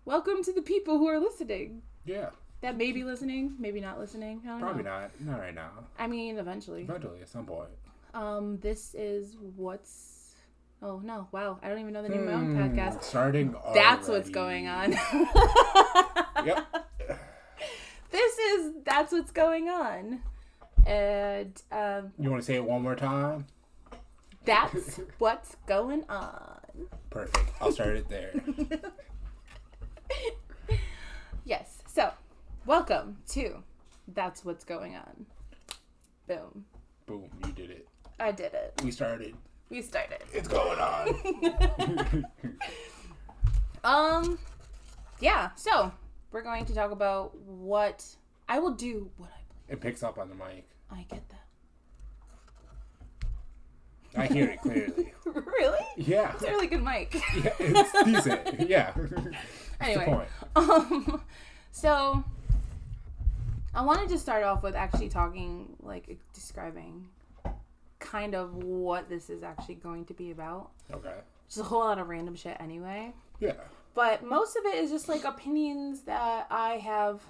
Welcome to the people who are listening. Yeah. That may be listening, maybe not listening. I don't Probably know. not. Not right now. I mean, eventually. Eventually, at some point. This is what's... Oh, no. Wow. I don't even know the name of my own podcast. Starting That's already. what's going on. Yep. That's what's going on. And, You want to say it one more time? that's what's going on. Perfect. I'll start it there. Yes. So, welcome to That's What's Going On. Boom. Boom. You did it. I did it. We started. We started. It's going on. Yeah. So, we're going to talk about what I will do what I believe. It picks up on the mic. I get that. I hear it clearly. Really? Yeah. It's a really good mic. Yeah, it's decent. Yeah. Anyway. That's the point. So I wanted to start off with actually talking, like, describing kind of what this is actually going to be about. Okay. Just a whole lot of random shit anyway. Yeah. But most of it is just, like, opinions that I have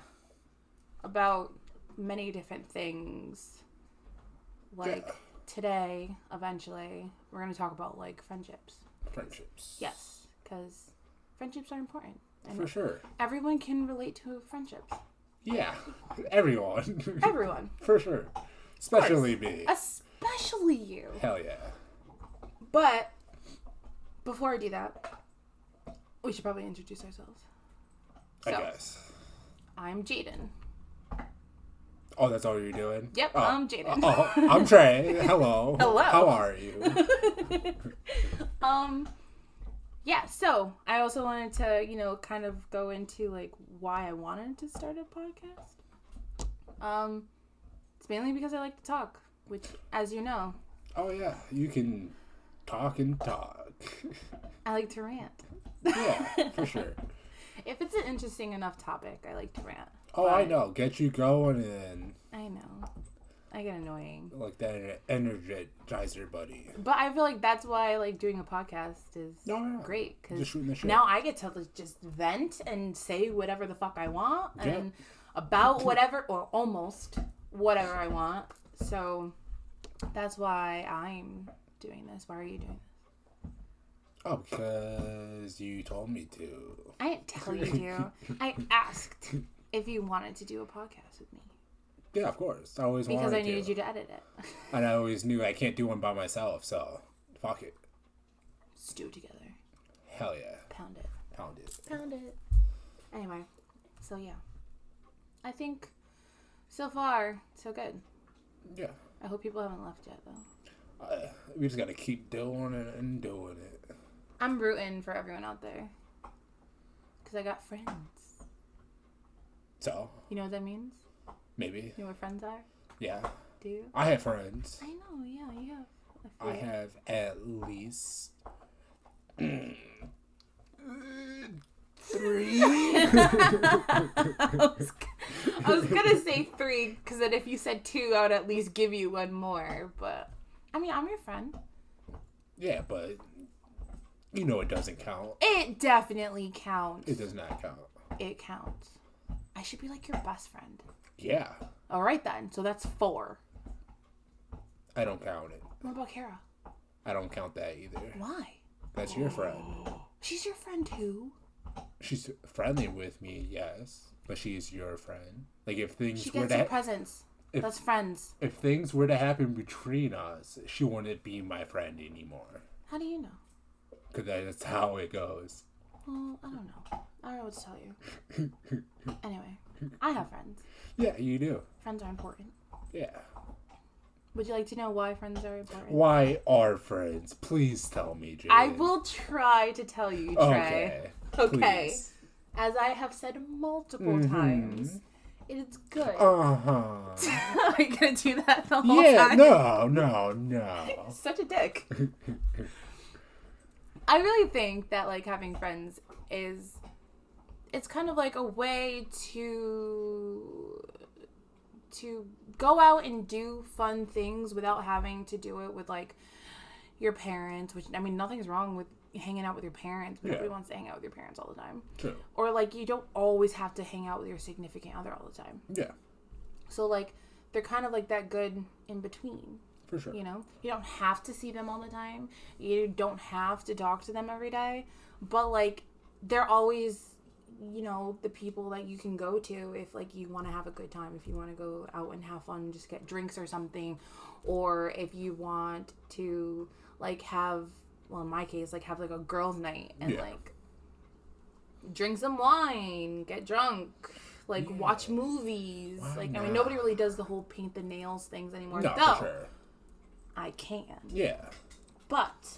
about many different things. Like, today, eventually, we're going to talk about, like, friendships. Friendships. Yes, because friendships are important. And For sure. everyone can relate to friendships. Yeah. Everyone. Everyone. For sure. Especially me. Especially you. Hell yeah. But, before I do that, we should probably introduce ourselves. I guess. I'm Jaden. Oh, that's all you're doing? Yep, Oh. I'm Jaden. Oh, I'm Trey. Hello. Hello. How are you? Yeah, so I also wanted to, kind of go into, like, why I wanted to start a podcast. It's mainly because I like to talk, which, as you know, Oh, yeah. You can talk and talk. I like to rant. Yeah, for sure. If it's an interesting enough topic, I like to rant. Oh, I know. Get you going and I know. I get annoying. like that energizer buddy. But I feel like that's why, like, doing a podcast is Oh, yeah. great. Because Just shooting the shit. now I get to just vent and say whatever the fuck I want. Yeah. And about whatever, or almost whatever I want. So that's why I'm doing this. Why are you doing this? Oh, because you told me to. I didn't tell you to. I asked if you wanted to do a podcast with me. Yeah, of course. I always Because wanted I needed to. you to edit it. And I always knew I can't do one by myself, so fuck it. Stew together. Hell yeah. Pound it. Pound it. Found it. Anyway, so yeah. I think so far, so good. Yeah. I hope people haven't left yet, though. We just gotta keep doing it and doing it. I'm rooting for everyone out there. Because I got friends. So, You know what that means? maybe. You know what friends are? Yeah. Do you? I have friends. I know, yeah, you have. a I few. have at least 3. I was gonna say 3, because then if you said 2, I would at least give you one more. But, I mean, I'm your friend. Yeah, but you know it doesn't count. It definitely counts. It does not count. It counts. I should be like your best friend. Yeah. All right then. So that's 4. I don't count it. What about Kara? I don't count that either. Why? That's your friend. She's your friend too. She's friendly with me, yes, but she's your friend. Like if things She were gets your to presents. if- That's friends. if things were to happen between us, she wouldn't be my friend anymore. How do you know? Cause that's how it goes. Well, I don't know. I don't know what to tell you. Anyway, I have friends. Yeah, you do. Friends are important. Yeah. Would you like to know why friends are important? Why are friends? Please tell me, Jade. I will try to tell you, Trey. Okay. Please. As I have said multiple times, it is good. Uh-huh. Are you gonna do that the whole Yeah, time? no. Such a dick. I really think that, like, having friends it's kind of like a way to go out and do fun things without having to do it with, like, your parents, which, I mean, nothing's wrong with hanging out with your parents, but nobody wants to hang out with your parents all the time. True. Or, like, you don't always have to hang out with your significant other all the time. Yeah. So, like, they're kind of like that good in between. For sure. You know? You don't have to see them all the time. You don't have to talk to them every day. But, like, they're always, you know, the people that you can go to if, like, you want to have a good time. If you want to go out and have fun, just get drinks or something. Or if you want to, like, have, well, in my case, like, have, like, a girls' night and, like, drink some wine, get drunk, like, watch movies. Wow, like, I mean, nobody really does the whole paint the nails things anymore. No, though, for sure. I can. Yeah. But,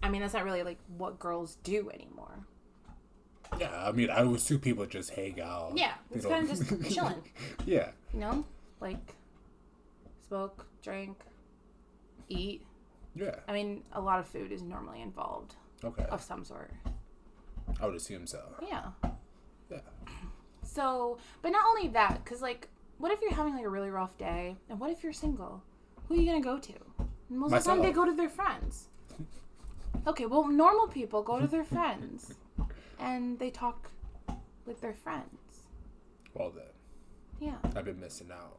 I mean, that's not really, like, what girls do anymore. Yeah, I mean, I was two people just hang out. Yeah, it's kind of just chilling. Yeah. You know? Like, smoke, drink, eat. Yeah. I mean, a lot of food is normally involved. Okay. Of some sort. I would assume so. Yeah. Yeah. So, but not only that, because, like, what if you're having, like, a really rough day? And what if you're single? Who are you going to go to? Most of the time, they go to their friends. Okay, well, normal people go to their friends. And they talk with their friends. Well, then. Yeah. I've been missing out.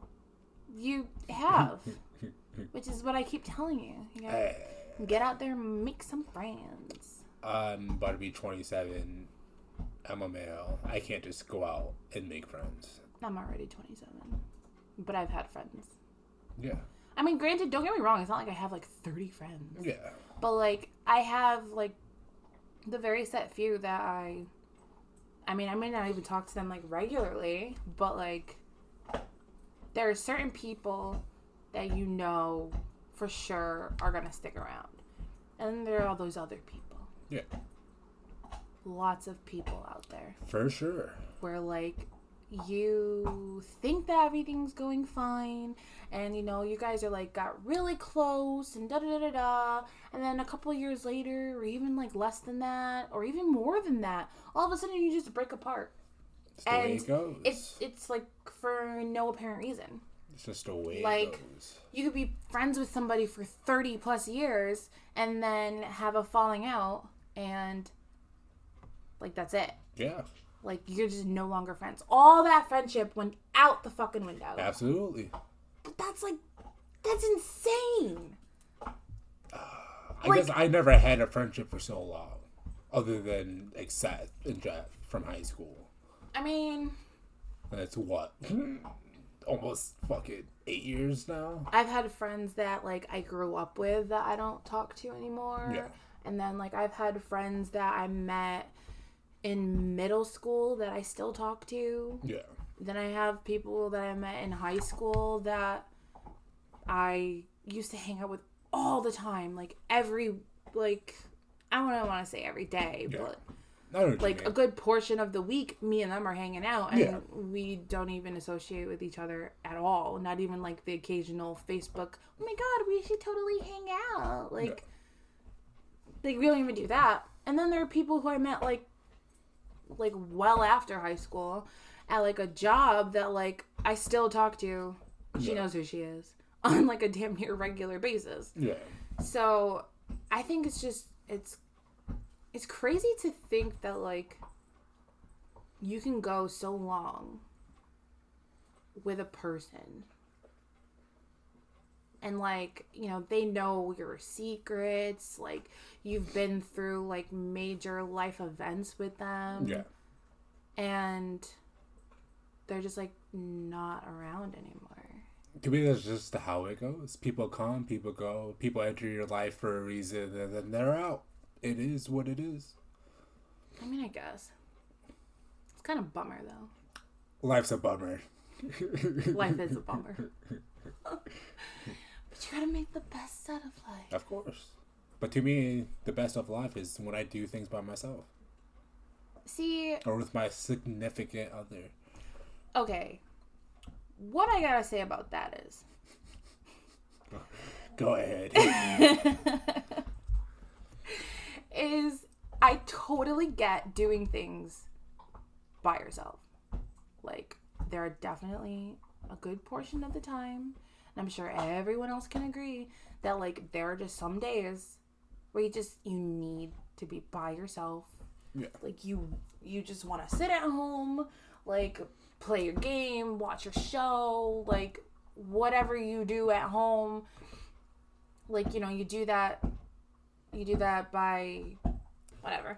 You have. Which is what I keep telling you. You gotta get out there and make some friends. I'm about to be 27. I'm a male. I can't just go out and make friends. I'm already 27. But I've had friends. Yeah. I mean, granted, don't get me wrong. It's not like I have, like, 30 friends. Yeah. But, like, I have, like, the very set few that I mean, I may not even talk to them, like, regularly. But, like, there are certain people that you know for sure are going to stick around. And then there are all those other people. Yeah. Lots of people out there. For sure. Where, like, you think that everything's going fine. And, you know, you guys are, like, got really close and da-da-da-da-da. And then a couple of years later, or even, like, less than that, or even more than that, all of a sudden you just break apart. It's the way it goes. It's, like, for no apparent reason. It's just the way like, it goes. You could be friends with somebody for 30 plus years and then have a falling out and, like, that's it. Yeah. Like, you're just no longer friends. All that friendship went out the fucking window. Absolutely. But that's insane. I guess I never had a friendship for so long. Other than, like, Seth and Jeff from high school. I mean... That's what? Almost fucking 8 years now? I've had friends that, like, I grew up with that I don't talk to anymore. Yeah. And then, like, I've had friends that I met in middle school that I still talk to. Yeah. Then I have people that I met in high school that I used to hang out with all the time. Like, every, like, I don't want to say every day, Yeah. but... Like a good portion of the week, me and them are hanging out, and we don't even associate with each other at all. Not even, like, the occasional Facebook, oh my god, we should totally hang out. Like, we don't even do that. And then there are people who I met, like well after high school at, like, a job that, like, I still talk to. She knows who she is on, like, a damn near regular basis. Yeah. So, I think it's just, it's crazy to think that, like, you can go so long with a person and, like, you know, they know your secrets, like, you've been through, like, major life events with them. Yeah. And they're just, like, not around anymore. To me, that's just how it goes. People come, people go, people enter your life for a reason, and then they're out. It is what it is. I mean, I guess. It's kind of a bummer, though. Life's a bummer. Life is a bummer. But you gotta make the best out of life. Of course. But to me, the best of life is when I do things by myself. See... Or with my significant other. Okay. What I gotta say about that is... Go ahead. is I totally get doing things by yourself. Like, there are definitely a good portion of the time, and I'm sure everyone else can agree, that, like, there are just some days where you need to be by yourself. Yeah. Like, you just want to sit at home, like, play your game, watch your show, like, whatever you do at home. Like, you know, you do that by whatever.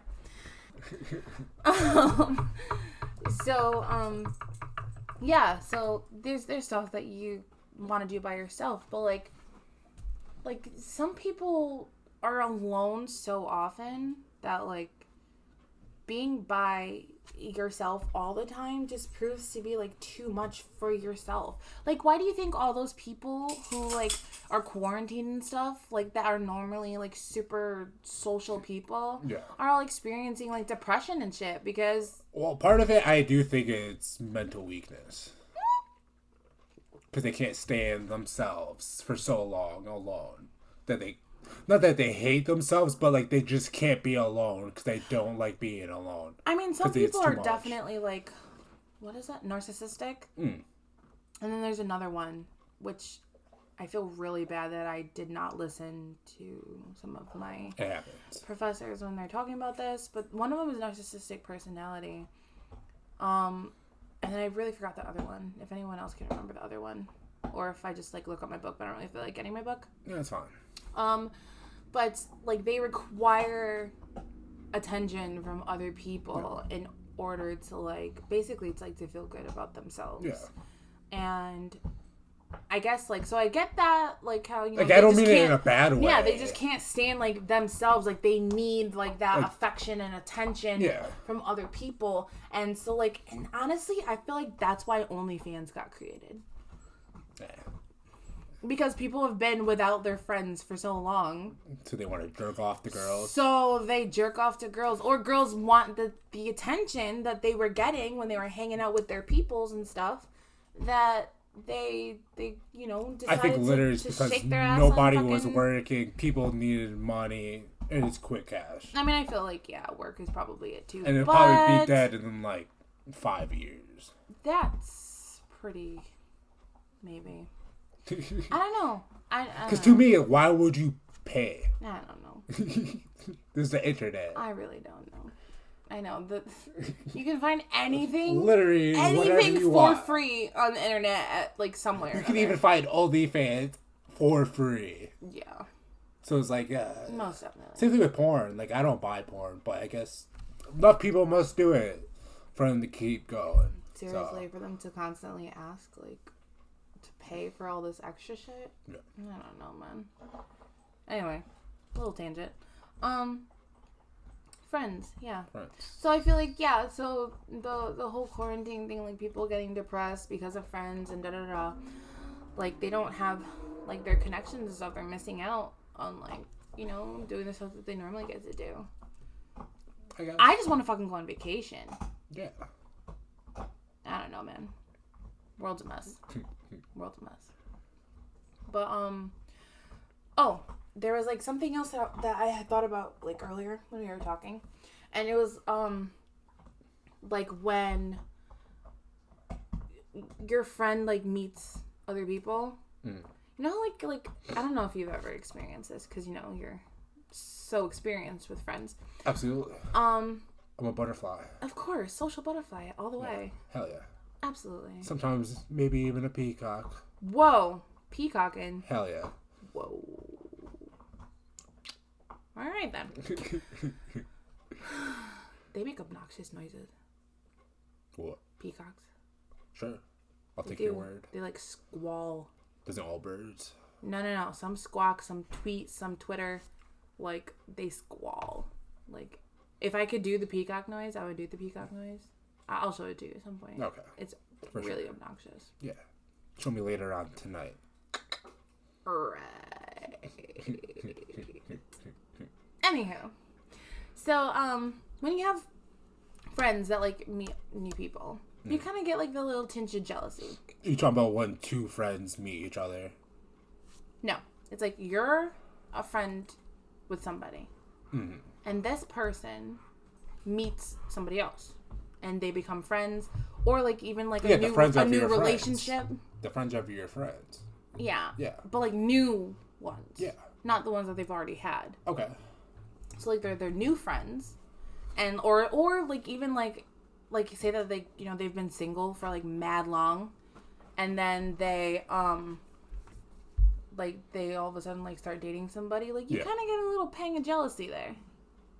Yeah, so there's stuff that you want to do by yourself, but like some people are alone so often that like being by yourself all the time just proves to be like too much for yourself. Like, why do you think all those people who like are quarantined and stuff, like that are normally like super social people, are all experiencing like depression and shit? Because, well, part of it I do think it's mental weakness, because they can't stand themselves for so long alone that they, not that they hate themselves, but like they just can't be alone because they don't like being alone. I mean, some people are definitely like, what is that? Narcissistic. And then there's another one, which I feel really bad that I did not listen to some of my professors when they're talking about this. But one of them is narcissistic personality. And then I really forgot the other one. If anyone else can remember the other one, or if I just like look up my book, but I don't really feel like getting my book. Yeah, that's fine. But like they require attention from other people in order to like, basically it's like to feel good about themselves. Yeah. And I guess like, so I get that, like how, you know, like I don't mean it in a bad way. Yeah, they just can't stand like themselves. Like they need like that affection and attention from other people. And so like, and honestly, I feel like that's why OnlyFans got created. Yeah. Because people have been without their friends for so long. So they want to jerk off to girls. So they jerk off to girls. Or girls want the attention that they were getting when they were hanging out with their peoples and stuff. That they you know, decided I think literally to because shake their ass nobody on was working. People needed money. And it's quick cash. I mean, I feel like, yeah, work is probably it too. And it'll probably be dead in like 5 years. That's pretty... Maybe. I don't know. Because to me, why would you pay? I don't know. This is the internet. I really don't know. I know that you can find anything, literally anything for want. Free on the internet at like somewhere. You can even find OnlyFans for free. Yeah. So it's like, most definitely. Same thing with porn. Like I don't buy porn, but I guess enough people must do it for them to keep going. Seriously, for them to constantly ask like. Pay for all this extra shit? Yeah. I don't know, man. Anyway, little tangent. Friends, yeah. Friends. So I feel like, yeah, so the whole quarantine thing, like people getting depressed because of friends and da-da-da, like they don't have like their connections and stuff. They're missing out on like, you know, doing the stuff that they normally get to do. I just want to fucking go on vacation. Yeah. I don't know, man. World's a mess. World's a mess. But, there was, like, something else that I had thought about, like, earlier when we were talking. And it was, like, when your friend, like, meets other people. You know, like, I don't know if you've ever experienced this, because, you know, you're so experienced with friends. Absolutely. I'm a butterfly. Of course. Social butterfly, all the way. Hell yeah. Absolutely. Sometimes maybe even a peacock. Whoa. Peacocking. Hell yeah. Whoa. Alright then. They make obnoxious noises. What? Peacocks. Sure. I'll take your word. They like squall. Doesn't all birds? No. Some squawk, some tweet, some Twitter. Like, they squall. Like, if I could do the peacock noise, I would do the peacock noise. I'll show it to you at some point. Okay. It's really obnoxious. Yeah. Show me later on tonight. Right. Anywho. So, when you have friends that, like, meet new people, you kind of get, like, the little tinge of jealousy. You talking about when two friends meet each other? No. It's like you're a friend with somebody. Mm-hmm. And this person meets somebody else. And they become friends, or like even like a new relationship. Friends. The friends of your friends. Yeah. Yeah. But like new ones. Yeah. Not the ones that they've already had. Okay. So like they're new friends, and or like even like say that they they've been single for like mad long, and then they like they all of a sudden like start dating somebody, like you kind of get a little pang of jealousy there,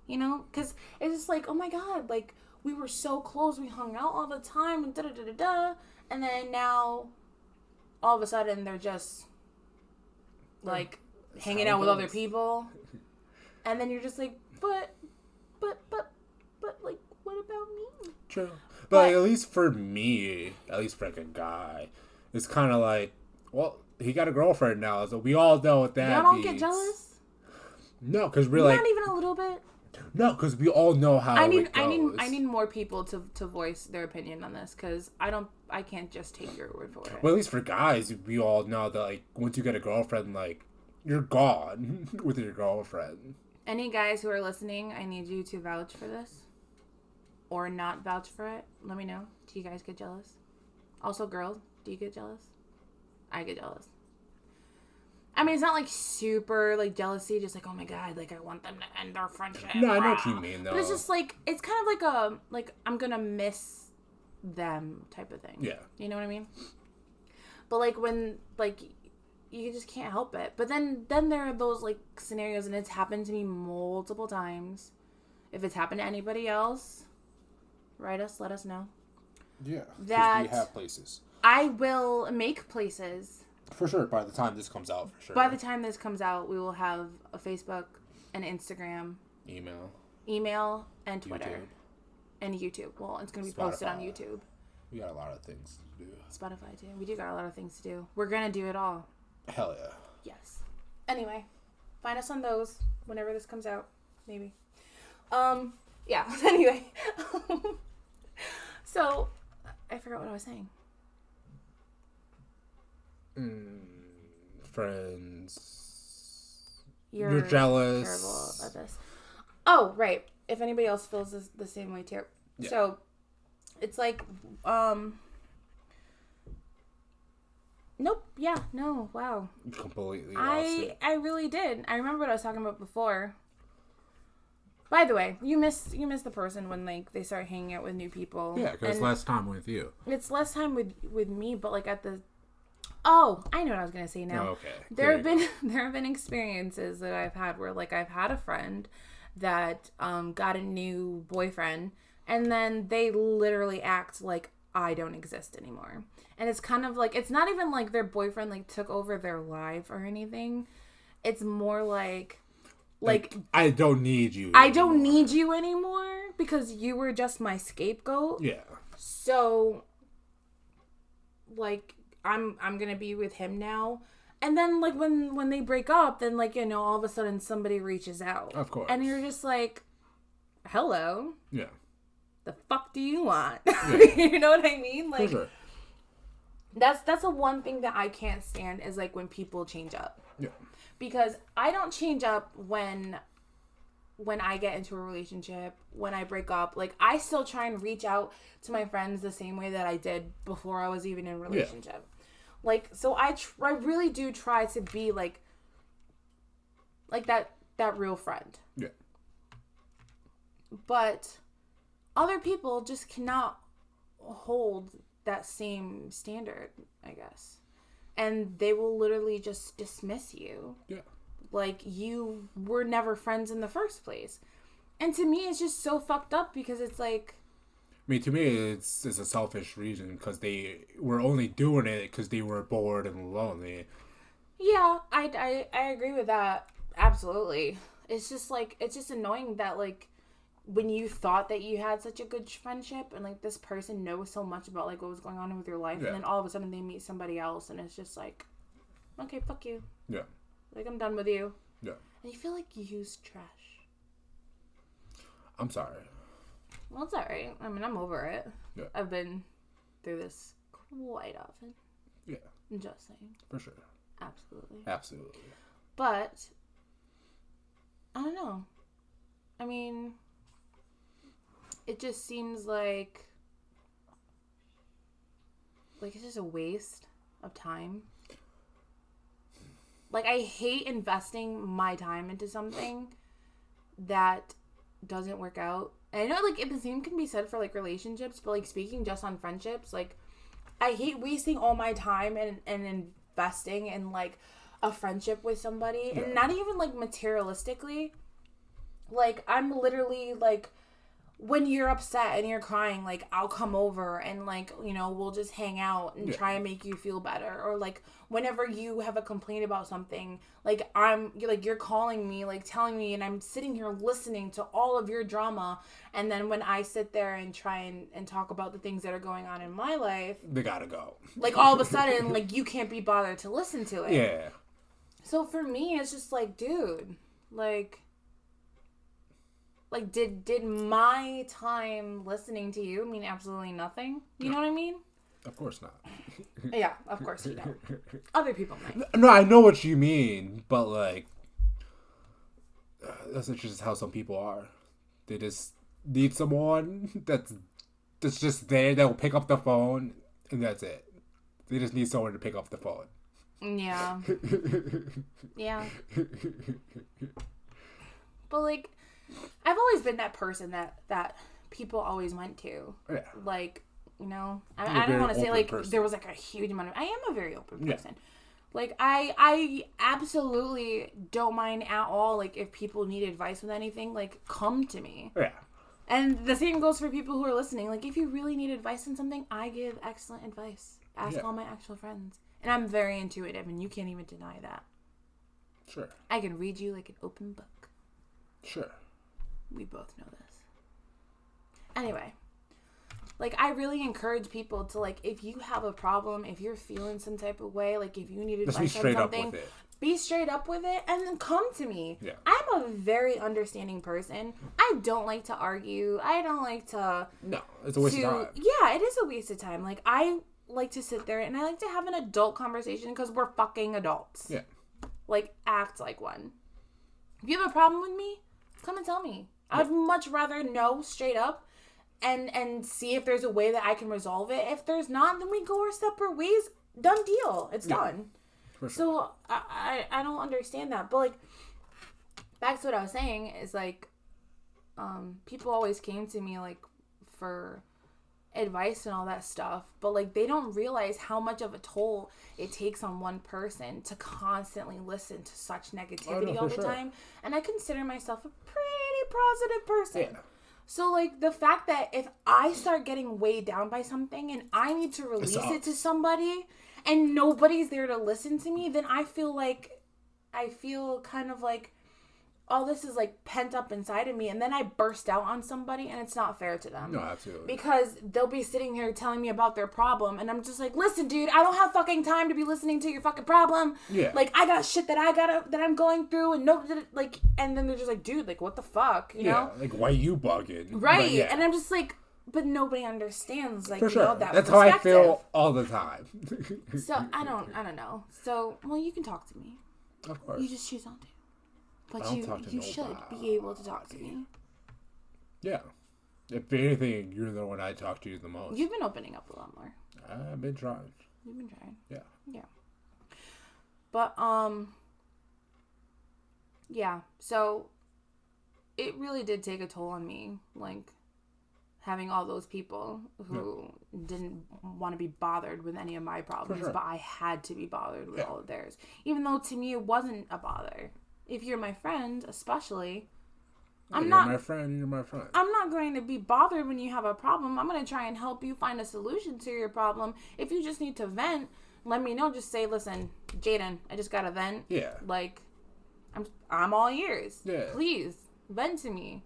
because it's just like, oh my god, like we were so close, we hung out all the time, and and then now all of a sudden they're just like hanging out with other people, and then you're just like, but like, what about me? True. But like, at least for me, at least for like a guy, it's kind of like, well, he got a girlfriend now, so we all know what that means. Y'all don't get jealous? No, because we're like, not even a little bit. No, because we all know how I it goes. need more people to voice their opinion on this, because I can't just take your word for it. Well, at least for guys, we all know that like once you get a girlfriend, like you're gone with your girlfriend. Any guys who are listening, I need you to vouch for this, or not vouch for it. Let me know. Do you guys get jealous? Also, girls, do you get jealous? I get jealous. I mean, it's not like super like jealousy, just like, oh my god, like I want them to end their friendship. No, I know what you mean though. But it's just like, it's kind of like I'm gonna miss them type of thing. Yeah. You know what I mean? But like when like you just can't help it. But then there are those like scenarios, and it's happened to me multiple times. If it's happened to anybody else, write us, let us know. Yeah. That we have places. I will make places. For sure, by the time this comes out, for sure. By the time this comes out, we will have a Facebook, an Instagram, email, and Twitter. YouTube. And YouTube. Well, it's going to be posted on YouTube. We got a lot of things to do. Spotify, too. We do got a lot of things to do. We're going to do it all. Hell yeah. Yes. Anyway, find us on those whenever this comes out. Maybe. Yeah. Anyway. So, I forgot what I was saying. Friends. You're jealous. Terrible at this. Oh, right. If anybody else feels the same way too. Yeah. So, it's like, nope. Yeah. No. Wow. Completely lost it. I really did. I remember what I was talking about before. By the way, you miss the person when like they start hanging out with new people. Yeah, because it's less time with you. It's less time with me, but like at the. Oh, I know what I was gonna say now. Oh, okay. There have been experiences that I've had where like I've had a friend that got a new boyfriend, and then they literally act like I don't exist anymore. And it's kind of like, it's not even like their boyfriend like took over their life or anything. It's more like I don't need you. I don't need you anymore because you were just my scapegoat. Yeah. So like I'm gonna be with him now. And then like when they break up, then like, all of a sudden somebody reaches out. Of course. And you're just like, hello. Yeah. The fuck do you want? Yeah. You know what I mean? Like, for sure. That's the one thing that I can't stand is like when people change up. Yeah. Because I don't change up when I get into a relationship, when I break up. Like, I still try and reach out to my friends the same way that I did before I was even in a relationship. Yeah. Like, so I really do try to be like that real friend. Yeah. But other people just cannot hold that same standard, I guess. And they will literally just dismiss you. Yeah. Like you were never friends in the first place. And to me, it's just so fucked up because it's like... I mean, to me, it's a selfish reason because they were only doing it because they were bored and lonely. Yeah, I agree with that. Absolutely. It's just like, it's just annoying that like when you thought that you had such a good friendship and like this person knows so much about like what was going on with your life, yeah. And then all of a sudden they meet somebody else and it's just like, okay, fuck you. Yeah. Like, I'm done with you. Yeah. And you feel like you use trash. I'm sorry. Well, it's alright. I mean, I'm over it. Yeah. I've been through this quite often. Yeah. I'm just saying. For sure. Absolutely. Absolutely. But, I don't know. I mean, it just seems like it's just a waste of time. Like, I hate investing my time into something that doesn't work out. And I know, like, the same can be said for, like, relationships, but, like, speaking just on friendships, like, I hate wasting all my time and investing in, like, a friendship with somebody. Yeah. And not even, like, materialistically. Like, I'm literally, like, when you're upset and you're crying, like, I'll come over and, like, you know, we'll just hang out and try and make you feel better. Or, like, whenever you have a complaint about something, like, you're calling me, like, telling me, and I'm sitting here listening to all of your drama. And then when I sit there and try and talk about the things that are going on in my life, they gotta go. Like, all of a sudden, like, you can't be bothered to listen to it. Yeah. So for me, it's just like, dude, like did my time listening to you mean absolutely nothing? You know what I mean? Of course not. Yeah, of course you don't. Other people might. No, I know what you mean, but like, that's just how some people are. They just need someone that's just there that will pick up the phone, and that's it. They just need someone to pick up the phone. Yeah. Yeah. But like, I've always been that person that people always went to. Yeah. Like, you know, I don't want to say like person. there was like a huge amount of. I am a very open person. Yeah. Like I absolutely don't mind at all. Like if people need advice with anything, like come to me. Yeah. And the same goes for people who are listening. Like if you really need advice on something, I give excellent advice. Ask all my actual friends. And I'm very intuitive, and you can't even deny that. Sure. I can read you like an open book. Sure. We both know this. Anyway, like, I really encourage people to, like, if you have a problem, if you're feeling some type of way, like, if you need advice on something, be straight up with it, and then come to me. Yeah. I'm a very understanding person. I don't like to argue. I don't like to... No, it's a waste of time. Yeah, it is a waste of time. Like, I like to sit there, and I like to have an adult conversation because we're fucking adults. Yeah. Like, act like one. If you have a problem with me, come and tell me. I'd much rather know straight up and see if there's a way that I can resolve it. If there's not, then we go our separate ways. Done deal. It's done. For sure. So I don't understand that. But like, back to what I was saying is like, people always came to me like for advice and all that stuff, but like they don't realize how much of a toll it takes on one person to constantly listen to such negativity all the time. And I consider myself a pretty positive person. Yeah. So like the fact that if I start getting weighed down by something and I need to release it to somebody and nobody's there to listen to me, then I feel kind of like all this is like pent up inside of me, and then I burst out on somebody, and it's not fair to them. No, absolutely. Because they'll be sitting here telling me about their problem, and I'm just like, listen, dude, I don't have fucking time to be listening to your fucking problem. Yeah. Like, I got shit that I'm going through, and and then they're just like, dude, like, what the fuck, you know? Like, why you bugging? Right. Yeah. And I'm just like, but nobody understands, like, for sure. You know, that's how I feel all the time. So I don't know. So, well, you can talk to me. Of course. You just choose not to. But you should be able to talk to me. Yeah. If anything, you're the one I talk to the most. You've been opening up a lot more. I've been trying. You've been trying. Yeah. Yeah. But, yeah. So, it really did take a toll on me. Like, having all those people who didn't want to be bothered with any of my problems, but I had to be bothered with all of theirs. Even though, to me, it wasn't a bother. If you're my friend, especially, you're my friend. I'm not going to be bothered when you have a problem. I'm going to try and help you find a solution to your problem. If you just need to vent, let me know. Just say, listen, Jaden, I just got to vent. Yeah. Like, I'm all ears. Yeah. Please, vent to me.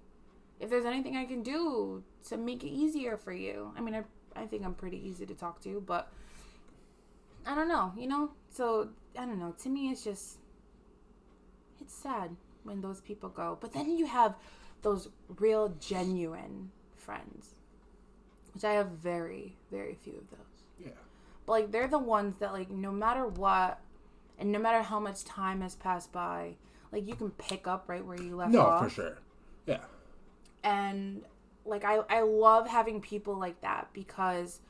If there's anything I can do to make it easier for you. I mean, I think I'm pretty easy to talk to, but I don't know, you know? So, I don't know. To me, it's just... It's sad when those people go. But then you have those real, genuine friends. Which I have very, very few of those. Yeah. But, like, they're the ones that, like, no matter what, and no matter how much time has passed by, like, you can pick up right where you left off. No, for sure. Yeah. And, like, I love having people like that because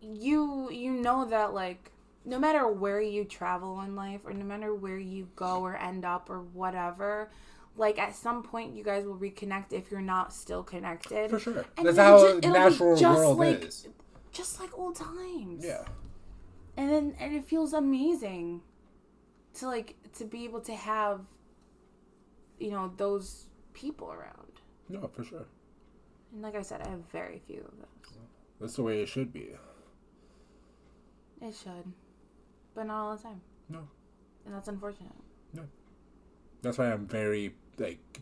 you know that, like, no matter where you travel in life or no matter where you go or end up or whatever, like at some point you guys will reconnect if you're not still connected. For sure. And That's how it'll natural be just world like, is. just like old times. Yeah. And it feels amazing to be able to have, those people around. No, for sure. And like I said, I have very few of those. That's the way it should be. It should. But not all the time. No. And that's unfortunate. No. That's why I'm very,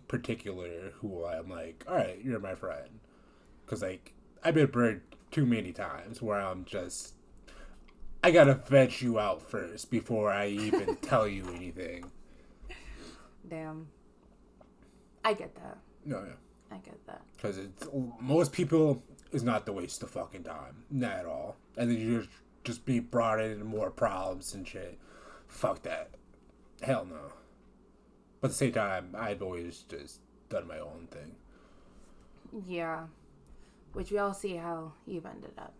particular who I'm like, all right, you're my friend. Because, I've been burned too many times where I'm just, I gotta vet you out first before I even tell you anything. Damn. I get that. No, yeah. I get that. Because most people is not the waste of fucking time. Not at all. And then you just be brought into more problems and shit. Fuck that. Hell no. But at the same time, I've always just done my own thing. Yeah. Which we all see how you've ended up.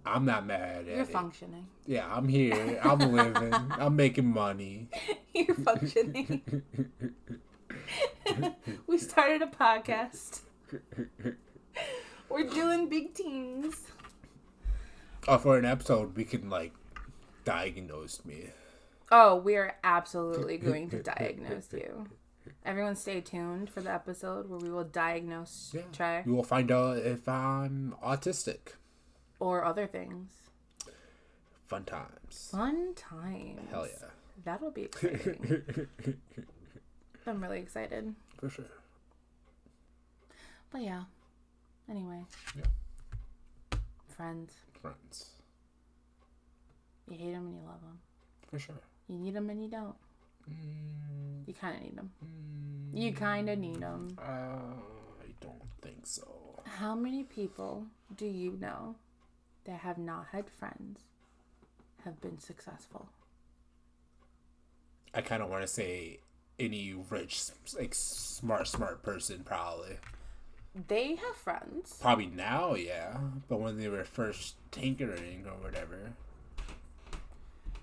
I'm not mad at it. You're functioning. Yeah, I'm here. I'm living. I'm making money. You're functioning. We started a podcast. We're doing big things. Oh, for an episode, we can, diagnose me. Oh, we are absolutely going to diagnose you. Everyone stay tuned for the episode where we will diagnose Trey. We will find out if I'm autistic. Or other things. Fun times. Fun times. Hell yeah. That'll be exciting. I'm really excited. For sure. But yeah. Anyway. Yeah. Friends. You hate them and you love them. For sure. You need them and you don't. You kind of need them. You kind of need them. I don't think so. How many people do you know that have not had friends have been successful? I kind of want to say any rich, smart person, probably. They have friends. Probably now, yeah. But when they were first tinkering or whatever.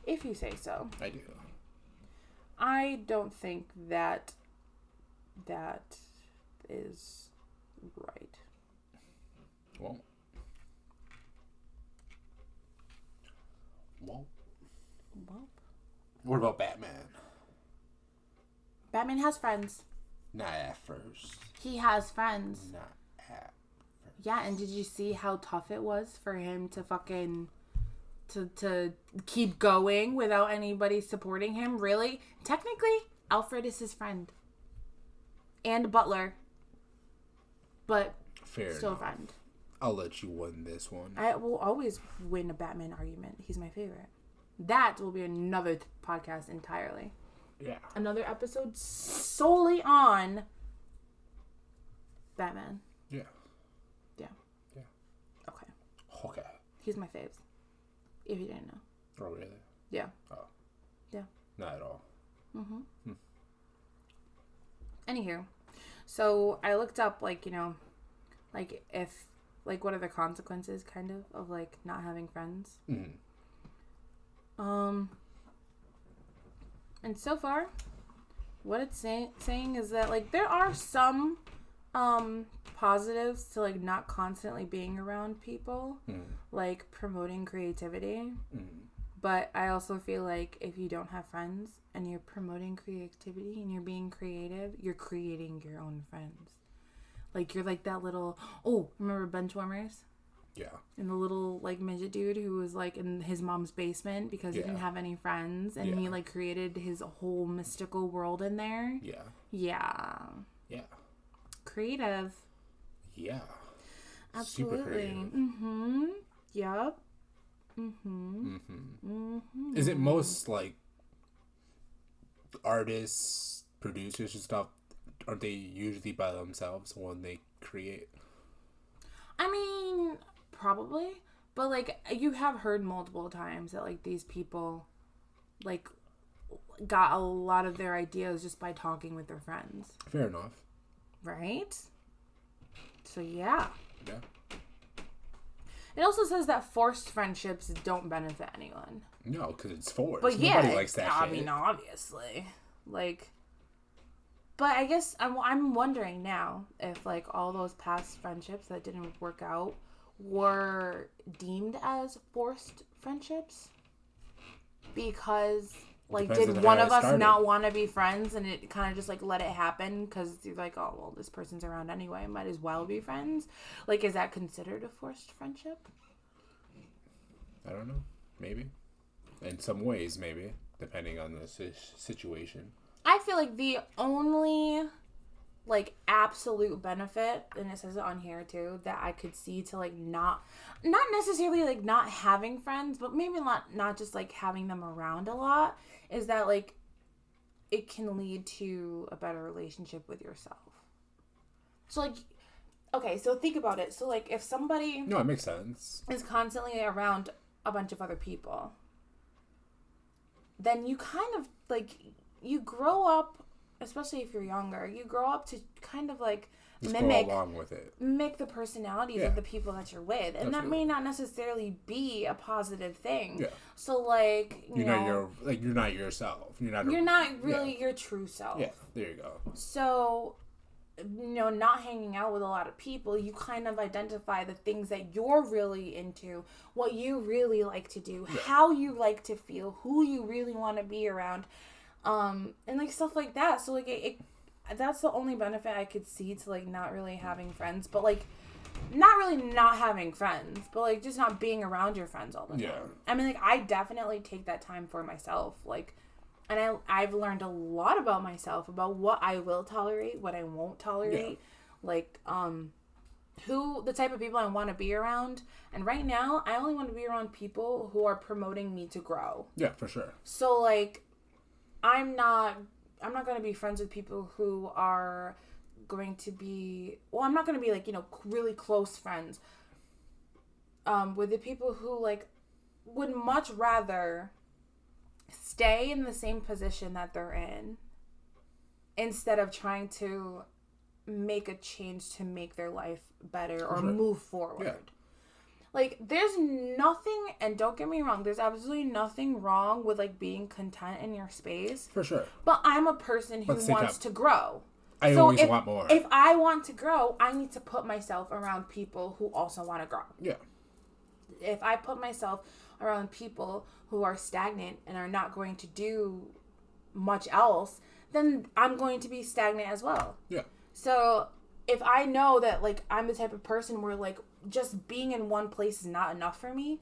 If you say so. I do. I don't think that is right. Well. What about Batman? Batman has friends. Not at first. He has friends. Not at first. Yeah, and did you see how tough it was for him to to keep going without anybody supporting him? Really? Technically, Alfred is his friend. And Butler. But Fair still enough. a friend. I'll let you win this one. I will always win a Batman argument. He's my favorite. That will be another podcast entirely. Yeah. Another episode solely on Batman. Yeah. Yeah. Yeah. Okay. He's my faves. If you didn't know. Oh, really? Yeah. Oh. Yeah. Not at all. Anywho, so I looked up, if, what are the consequences, kind of not having friends. Mm. And so far, what it's saying is that, there are some, positives to, not constantly being around people, promoting creativity. But I also feel like if you don't have friends and you're promoting creativity and you're being creative, you're creating your own friends. You're that little, remember Benchwarmers? Yeah. And the little, midget dude who was, in his mom's basement because he didn't have any friends. And he, created his whole mystical world in there. Yeah. Yeah. Yeah. Creative. Yeah. Absolutely. Super creative. Mm-hmm. Yep. Is it most, artists, producers and stuff, aren't they usually by themselves when they create? I mean, probably. But, you have heard multiple times that, these people, got a lot of their ideas just by talking with their friends. Fair enough. Right? So, yeah. Yeah. It also says that forced friendships don't benefit anyone. No, because it's forced. But Nobody likes that I shit. mean, obviously. But I guess I'm wondering now if, like, all those past friendships that didn't work out were deemed as forced friendships. Because, like, Depends on did how one it of us started. not want to be friends and it kind of just, like, let it happen? Because you're like, oh, well, this person's around anyway. Might as well be friends. Like, is that considered a forced friendship? I don't know. Maybe. In some ways, maybe. Depending on the situation. I feel like the only, like, absolute benefit, and it says it on here too, that I could see to, like, not necessarily, like, not having friends, but maybe not just, like, having them around a lot, is that, like, it can lead to a better relationship with yourself. So, like, okay, so think about it. So, like, if somebody No, it makes sense. is constantly around a bunch of other people, then you kind of, like, you grow up, especially if you're younger, you grow up to kind of, like, Just mimic go along with it. the personalities of the people that you're with. And that may not necessarily be a positive thing. Yeah. So, like, you know, you're not yourself. You're not really your true self. Yeah, there you go. So, you know, not hanging out with a lot of people, you kind of identify the things that you're really into, what you really like to do, how you like to feel, who you really want to be around, and, like, stuff like that. So, like, that's the only benefit I could see to, like, not really having friends, but, like, not really not having friends, but, like, just not being around your friends all the time. Yeah. I mean, like, I definitely take that time for myself, like, and I've learned a lot about myself, about what I will tolerate, what I won't tolerate, like, who, the type of people I want to be around. And right now, I only want to be around people who are promoting me to grow. Yeah, for sure. So, like, I'm not going to be friends with people who are going to be, well, I'm not going to be, like, you know, really close friends with the people who, like, would much rather stay in the same position that they're in instead of trying to make a change to make their life better or move forward. Yeah. Like, there's nothing, and don't get me wrong, there's absolutely nothing wrong with, like, being content in your space. For sure. But I'm a person who wants to grow. I always want more. If I want to grow, I need to put myself around people who also want to grow. Yeah. If I put myself around people who are stagnant and are not going to do much else, then I'm going to be stagnant as well. Yeah. So if I know that, like, I'm the type of person where, like, just being in one place is not enough for me,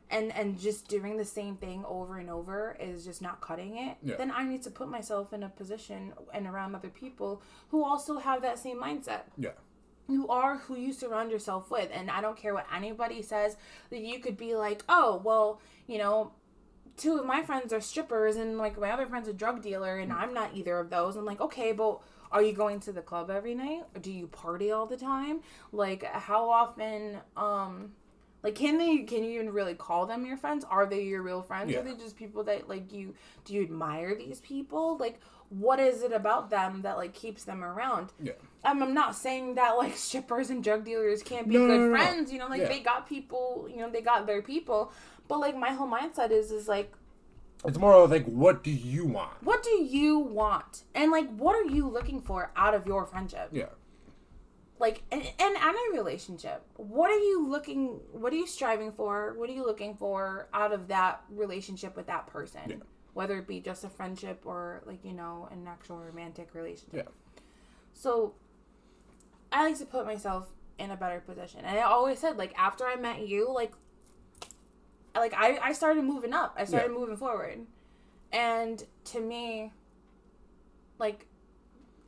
and just doing the same thing over and over is just not cutting it, then I need to put myself in a position and around other people who also have that same mindset. Yeah. You are who you surround yourself with. And I don't care what anybody says, that you could be like, oh, well, you know, 2 of my friends are strippers and, like, my other friend's a drug dealer and I'm not either of those. I'm like, okay, but are you going to the club every night? Or do you party all the time? Like, how often, like, can you even really call them your friends? Are they your real friends? Yeah. Are they just people that, like, do you admire these people? Like, what is it about them that, like, keeps them around? Yeah. I'm not saying that, like, strippers and drug dealers can't be good friends. You know, like, they got people, you know, they got their people. But, like, my whole mindset is like, it's more of, like, what do you want? What do you want? And, like, what are you looking for out of your friendship? Yeah. Like, and any relationship, what are you striving for? What are you looking for out of that relationship with that person? Yeah. Whether it be just a friendship or, like, you know, an actual romantic relationship. Yeah. So, I like to put myself in a better position. And I always said, like, after I met you, like I started moving up. I started moving forward. And to me, like,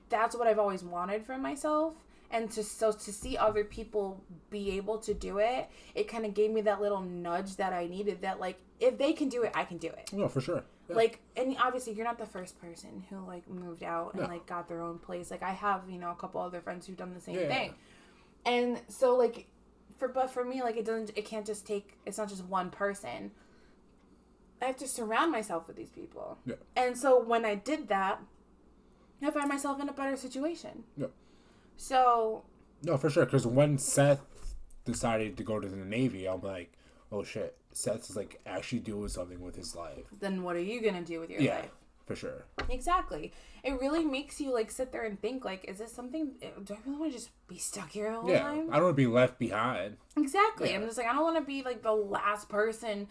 that's what I've always wanted for myself. And to see other people be able to do it, it kind of gave me that little nudge that I needed, that, like, if they can do it, I can do it. No, for sure. Yeah. Like, and obviously you're not the first person who, like, moved out and, like, got their own place. Like, I have, you know, a couple other friends who've done the same thing. And so, like, for me, like, it's not just one person. I have to surround myself with these people. Yeah. And so when I did that, I find myself in a better situation. Yeah. So. No, for sure. Because when Seth decided to go to the Navy, I'm like, oh shit, Seth's, like, actually doing something with his life. Then what are you going to do with your life? For sure. Exactly. It really makes you like sit there and think like, is this something? Do I really want to just be stuck here all the time? I don't want to be left behind. Exactly. Yeah. I'm just like, I don't want to be like the last person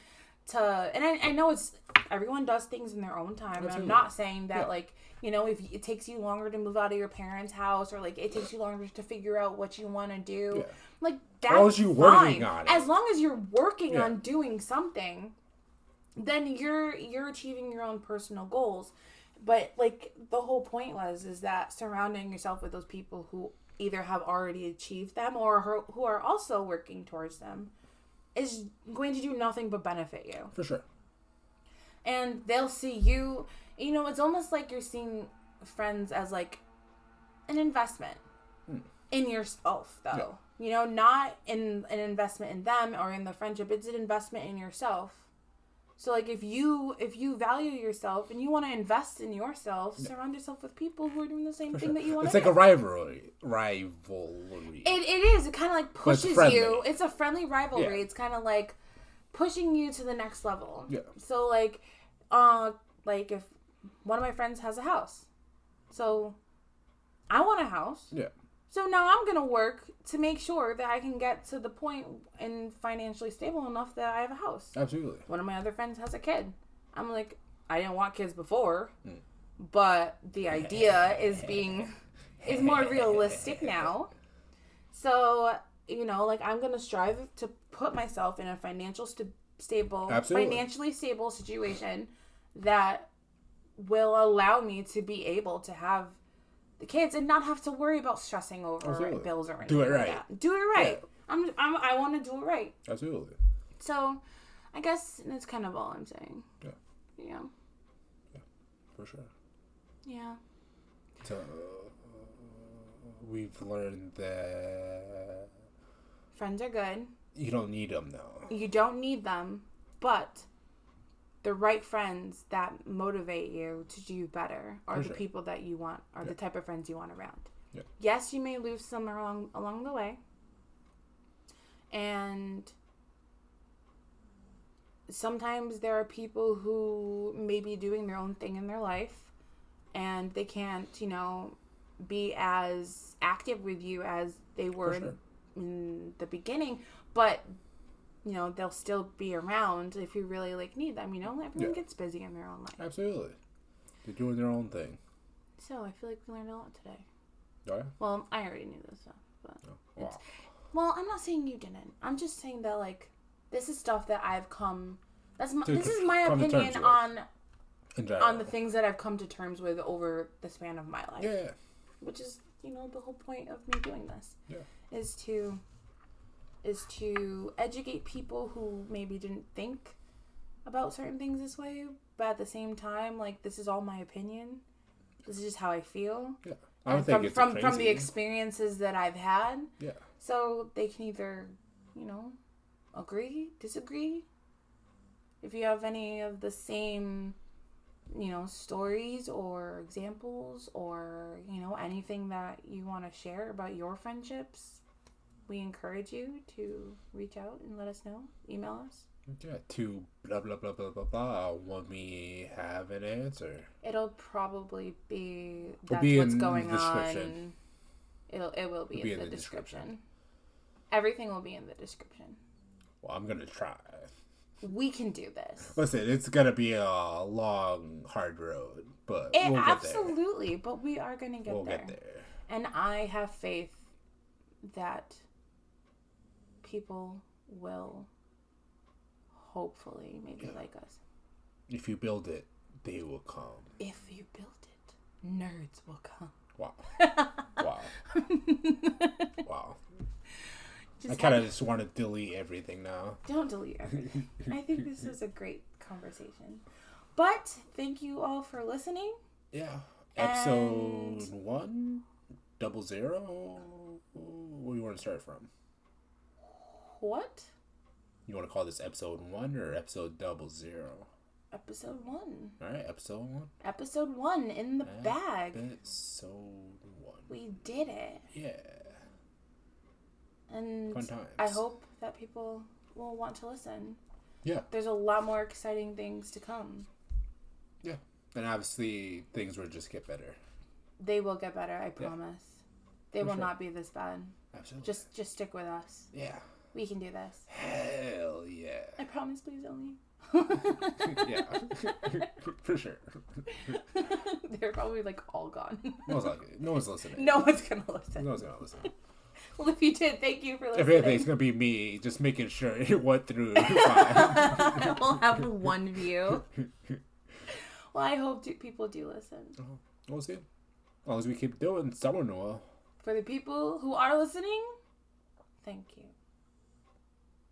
to. And I know it's everyone does things in their own time. Absolutely. And I'm not saying that like, you know, if it takes you longer to move out of your parents' house or like it takes you longer to figure out what you want to do, like that's as long as you're fine. working on it. As long as you're working on doing something, then you're achieving your own personal goals. But like the whole point is that surrounding yourself with those people who either have already achieved them or who are also working towards them is going to do nothing but benefit you. For sure. And they'll see you, you know, it's almost like you're seeing friends as like an investment in yourself though. You know, not in an investment in them or in the friendship, it's an investment in yourself. So, like, if you value yourself and you want to invest in yourself, surround yourself with people who are doing the same thing that you want to do. It's like a rivalry. It is. It kind of, like, pushes you. It's a friendly rivalry. Yeah. It's kind of, like, pushing you to the next level. Yeah. So, like if one of my friends has a house. So, I want a house. Yeah. So now I'm going to work to make sure that I can get to the point and financially stable enough that I have a house. Absolutely. One of my other friends has a kid. I'm like, I didn't want kids before, but the idea is more realistic now. So, you know, like I'm going to strive to put myself in a financially stable situation that will allow me to be able to have the kids and not have to worry about stressing over bills or anything. Do it right. Like that. Do it right. Yeah. I want to do it right. Absolutely. So, I guess that's kind of all I'm saying. Yeah. Yeah. Yeah. For sure. Yeah. So, we've learned that friends are good. You don't need them, though. You don't need them, but the right friends that motivate you to do better are the people that you want, are the type of friends you want around. Yeah. Yes, you may lose some along the way. And sometimes there are people who may be doing their own thing in their life and they can't, you know, be as active with you as they were in the beginning, but you know, they'll still be around if you really, like, need them, you know? Everyone gets busy in their own life. Absolutely. They're doing their own thing. So, I feel like we learned a lot today. Oh, yeah? Well, I already knew this stuff, but... Oh, wow. Well, I'm not saying you didn't. I'm just saying that, like, this is stuff that I've come... this is my opinion on the things that I've come to terms with over the span of my life. Yeah. Which is, you know, the whole point of me doing this. Yeah. Is to educate people who maybe didn't think about certain things this way, but at the same time, like, this is all my opinion. This is just how I feel. Yeah. I don't think it's crazy. From the experiences that I've had. Yeah. So they can either, you know, agree, disagree. If you have any of the same, you know, stories or examples or, you know, anything that you want to share about your friendships, we encourage you to reach out and let us know. Email us. Yeah, to blah, blah, blah, blah, blah, blah. When we have an answer. It'll probably be what's going on. It will be in the description. Everything will be in the description. Well, I'm going to try. We can do this. Listen, it's going to be a long, hard road, but we'll get there. Absolutely, but we are going to get there. We'll get there. And I have faith that people will hopefully maybe like us. If you build it, they will come. If you build it, nerds will come. Wow. Wow. Wow. I kind of just want to delete everything now. Don't delete everything. I think this was a great conversation. But thank you all for listening. Yeah. Episode 1? 00? Where do you want to start from? What? You want to call this episode 1 or episode 00? Episode 1. Alright, episode 1. Episode 1 in the bag. Episode 1. We did it. Yeah. And fun times. I hope that people will want to listen. Yeah. There's a lot more exciting things to come. Yeah. And obviously, things will just get better. They will get better, I promise. They For will sure. not be this bad. Absolutely. Just stick with us. Yeah. We can do this. Hell yeah. I promise, please don't leave. Yeah. For sure. They're probably like all gone. No one's listening. No one's gonna listen. No one's gonna listen. Well, if you did, thank you for If listening. anything, it's gonna be me just making sure it went through fine. We'll have one view. Well, I hope people do listen. We'll see. As long as we keep doing Summer Noah. For the people who are listening, thank you.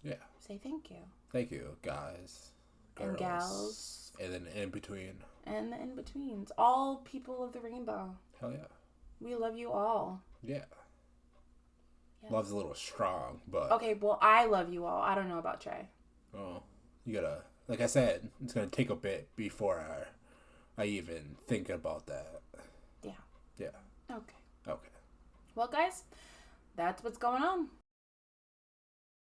Yeah. Say thank you. Thank you, guys. And gals. And then in between. And the in-betweens. All people of the rainbow. Hell yeah. We love you all. Yeah. Yes. Love's a little strong, but... Okay, well, I love you all. I don't know about Trey. Oh, you gotta... Like I said, it's gonna take a bit before I even think about that. Yeah. Yeah. Okay. Okay. Well, guys, that's what's going on.